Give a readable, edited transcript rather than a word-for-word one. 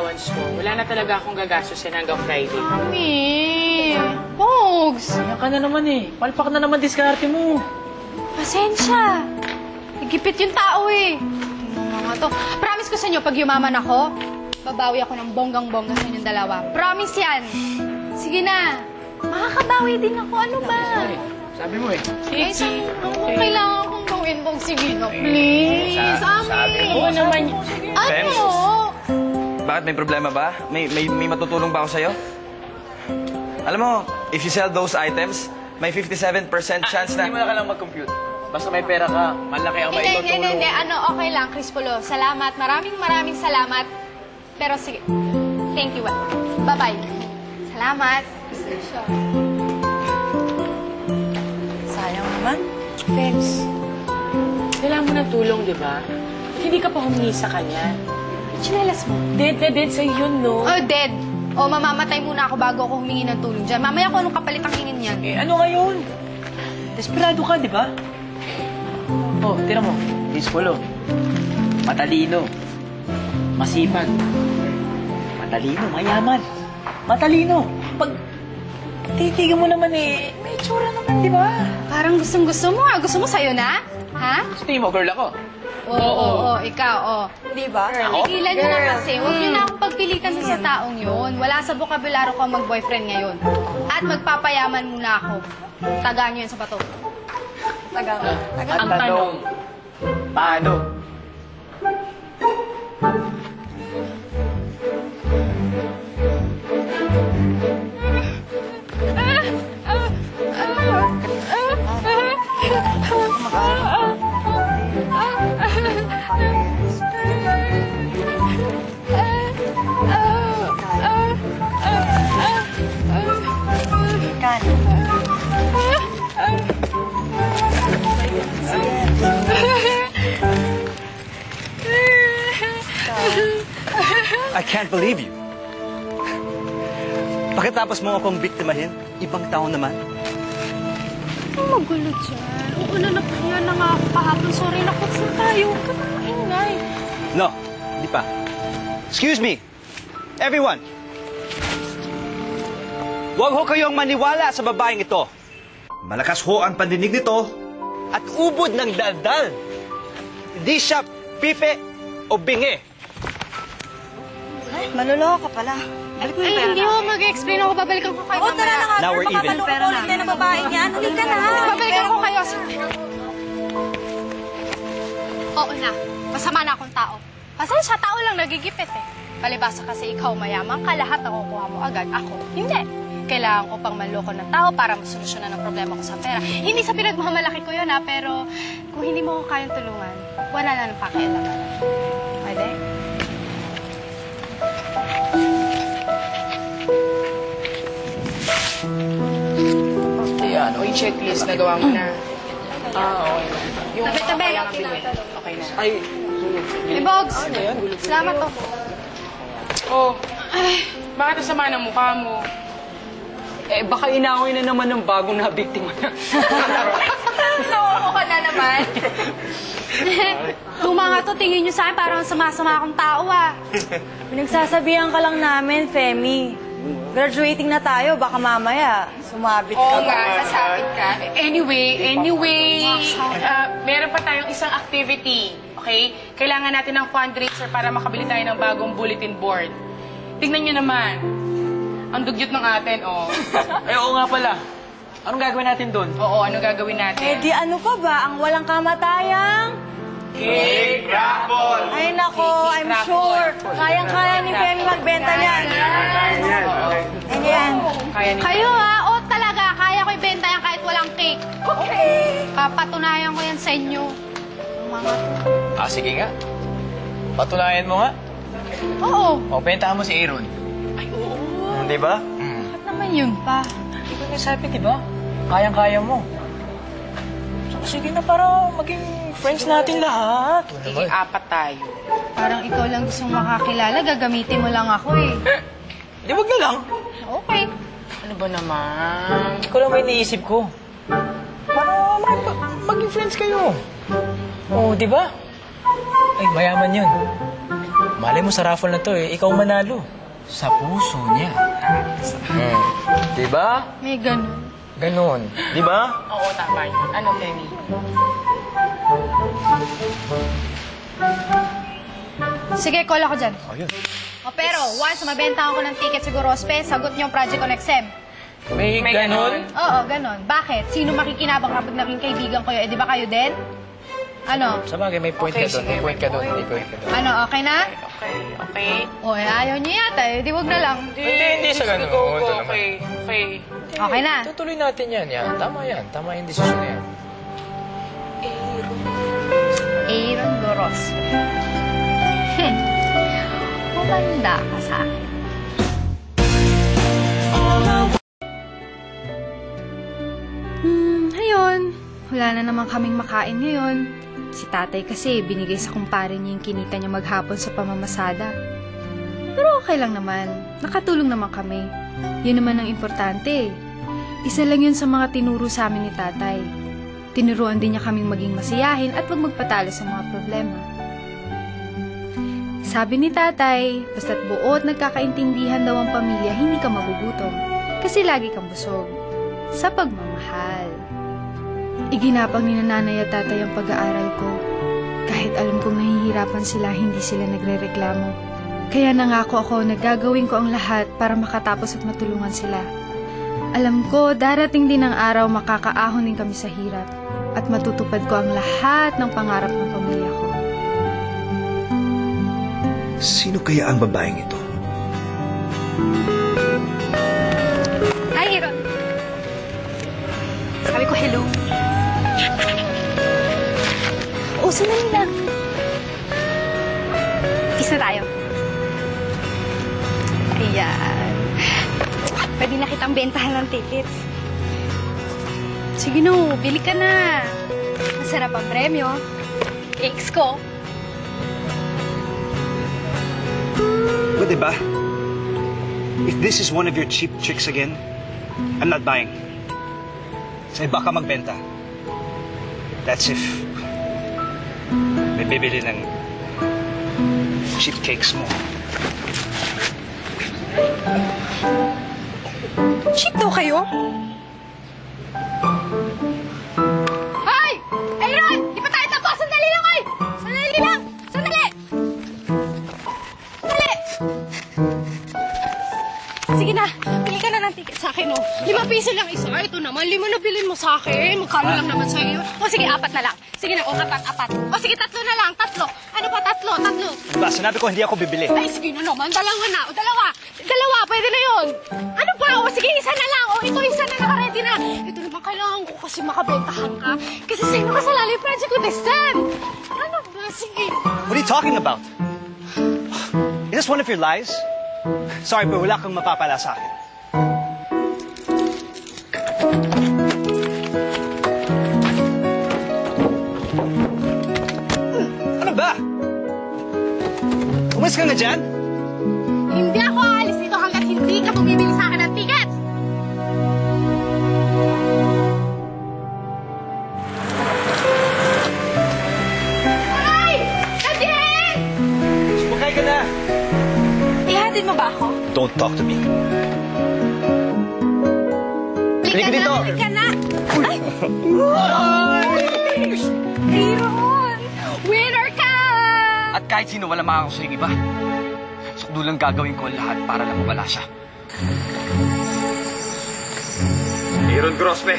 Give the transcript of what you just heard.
allowance ko. Wala na talaga akong gagastusin hanggang Friday. Mami! Pogs! Kaya ka na naman eh. Palpak na naman diskarte mo. Pasensya. Nagipit yung tao eh. Mga to. Promise ko sa inyo, pag yumaman ako, babawi ako ng bonggang-bongga sa inyong dalawa. Promise yan. Sige na. Makakabawi din ako. Ano ba? Sabi mo eh. Ay, kung kailangan kong gawin mong sige na, please. Ami. Oo naman. Ano? Bakit? May problema ba? May matutulong ba ako sa'yo? Alam mo, if you sell those items, may 57% chance na... Hindi mo na kailangang mag-compute. Basta may pera ka, malaki ang maitutulong. Hindi. Ano, okay lang, Chris Polo. Salamat. Maraming salamat. Pero sige. Thank you. Bye-bye. Salamat. Sayang naman. Friends. Kailangan mo ng tulong, di ba? Hindi ka pa humingi sa kanya. Chinelas mo. Dead sa'yo yun, no? Oh, dead. O, mamamatay muna ako bago ako humingi ng tulong dyan. Mamaya ko anong kapalit ang hingin yan. Eh, ano ngayon? Desperado ka, di ba? Oh, tira mo. Dispolo. Matalino. Masipag. Matalino, mayaman. Matalino. Pag titigan mo naman eh, may itsura naman, di ba? Parang gustong-gusto mo ah. Gusto mo sa'yo na? Ha? Gusto mo, girl ako. Oo, ikaw, Di ba? Tigilan nyo na kasi. Huwag nyo na akong pagpilitan sa taong yun. Wala sa bokabularyo ko mag-boyfriend ngayon. At magpapayaman muna ako. Tagaan nyo yan sa bato. Ang tanong, paano? I can't believe you. Pagkatapos mo akong biktimahin, ibang tao naman. Magulo dyan. Oo na yan na nga ako kahapon. Sorry, nakuts na tayo. Huwag ka na maingay. No, hindi pa. Excuse me, everyone. Huwag ho kayong maniwala sa babaeng ito. Malakas ho ang pandinig nito at ubod ng daldal. Hindi siya pipe o bingi. Maluloko ka pala. Balik mo yung pera Hindi na. mo mag-explain ako. Babalikan ko kayo O, tara na nga. Now we're even. Papapaloko ulit kayo ng babae niya. Halika na. Babalikan ko kayo. Oo na. Masama na akong tao. Pasensya, tao lang nagigipit eh. Palibasa kasi ikaw mayaman ka, lahat nakukuha mo agad. Ako, hindi. Kailangan ko pang manloko ng tao para masolusyonan ang problema ko sa pera. Hindi sa pinagmamalaki ko yun ha, pero kung hindi mo ko kayang tulungan, wala na ng pakialaman. Pwede? Ayan, o yung checklist, nagawa mo na. Okay. Yung Tabi-tabi. kailangan bilhin. Okay na. Ay, Hey, Bogs! Salamat to. Oh, bakit nasama ng mukha mo? eh baka inaaway na naman ng bagong nabiktima na. Oo ka na naman. Tuma nga to, tingin nyo sa akin, parang sama-sama akong tao ah. Pinagsasabihan ka lang namin, Femi. Graduating na tayo, baka mamaya sumabit ka. Oo nga, sasabit ka. Anyway, meron pa tayong isang activity, okay? Kailangan natin ng fundraiser para makabili tayo ng bagong bulletin board. Tingnan nyo naman. Ang dugyot ng atin, oh. Eh, oo nga pala. Anong gagawin natin doon? Oo, ano gagawin Eh natin? di ano pa ba, ang walang kamatayang? Cake raffle! Ay nako, I'm sure. Kayang-kaya ni Femi magbenta niyan. Ayan. Kaya nyo. Kayo ha, o talaga, kaya ko ibenta yan kahit walang cake. Okay. Papatunayan ko yan sa inyo. Mga... Sige nga. Patunayan mo nga. Oo. O, bentahan mo si Aaron. Di ba? Bakit naman yun pa? Hindi ko nasabi, di ba? Kayang-kaya mo. So, sige na, para maging friends natin lahat. Sige, apat tayo. Parang ikaw lang gustong makakilala, gagamitin mo lang ako eh. Di, wag na lang. Okay. Ano ba naman? Ikaw lang may iniisip ko. Para maging friends kayo. Oo, di ba? Ay, mayaman yun. Malay mo sa raffle na to eh, ikaw manalo. Sa puso niya. Diba? May ganun. Ganon. Diba? Oo, tama yun. Ano, Femi? Sige, call ako dyan. Oh, yun. O pero, once mabenta ako ng ticket sa Gorospe, sagot niyo yung Project on XM. May ganon? Oo, ganon. Bakit? Sino makikinabang kapag naging kaibigan ko yun? Eh, di ba kayo din? Ano? Sa bagay, may point Okay, ka doon. sige, May point ka doon. May point ka doon. Ano, okay na? Okay. O, ayaw niyo yata. Eh, di wag na lang. Hindi sa ganun. Go, Ito go, naman. okay. Okay na? Tutuloy natin yan. Tama yan. Tama yung desisyon na yan. Aaron Gorospe. Humanda ka sa akin. Ayun. Wala na naman kaming makain ngayon. Si tatay kasi binigay sa kumpare niya yung kinita niya maghapon sa pamamasada. Pero okay lang naman. Nakatulong naman kami. Yun naman ang importante. Isa lang yun sa mga tinuro sa amin ni tatay. Tinuruan din niya kaming maging masiyahin at huwag magpatalo sa mga problema. Sabi ni tatay, basta't buo at nagkakaintindihan daw ang pamilya, hindi ka magugutom. Kasi lagi kang busog. Sa pagmamahal. Iginapang ni nanay at tatay ang pag-aaral ko. Kahit alam kong nahihirapan sila, hindi sila nagrereklamo. Kaya nangako ako na gagawin ko ang lahat para makatapos at matulungan sila. Alam ko, darating din ang araw makakaahon din kami sa hirap at matutupad ko ang lahat ng pangarap ng pamilya ko. Sino kaya ang babaeng ito? Hi, Aaron. Sabi ko hello. O, sandali lang. Isa tayo. Ayan. Pwede na kitang bentahan ng tickets. Sige no, bili ka na. Masarap ang premyo. Cakes ko. But diba? If this is one of your cheap tricks again, I'm not buying. Sa iba ka magbenta. That's if may bibili ng cheap cakes mo. Cheap daw kayo? Hoy! Aaron! Di pa tayo tapos! Sandali lang, oy! Sandali lang! Sandali! Sandali! Sige na, bili ka na ng ticket sa akin, oh. 5 piso lang isa. Ito naman, 5 na bilhin mo sa akin. Magkano lang naman sa'yo. O sige, 4 na lang. Sige na, o 4. O sige, 3 na lang, 3. Ano pa, 3? Diba, sinabi ko hindi ako bibili. Ay, sige na naman, 2 na. O, 2. 2, pwede na yun. Ano pa? O, sige, 1 na lang. O, ito, 1 na naka-ready na. Ito naman, kailangan ko kasi makabentahan ka. Kasi sa'yo nakasalali yung project ko this time. Ano ba? Sige. What are you talking about? Is this one of your lies? Sorry, pero wala kang mapapala sa akin. Ano ba? Umalis ka nga dyan? Hindi ako aalis dito hanggat hindi ka bumibili sa akin ng tickets. Ay! Nadine! Sumakay ka na. Ihatid mo ba ako? Don't talk to me. Halika dito. Halika na! Ay! Aaron! Winner ka! At kahit sino, wala makakaso yung iba. Sukdo lang gagawin ko ang lahat para lang mawala siya. Aaron Grospe,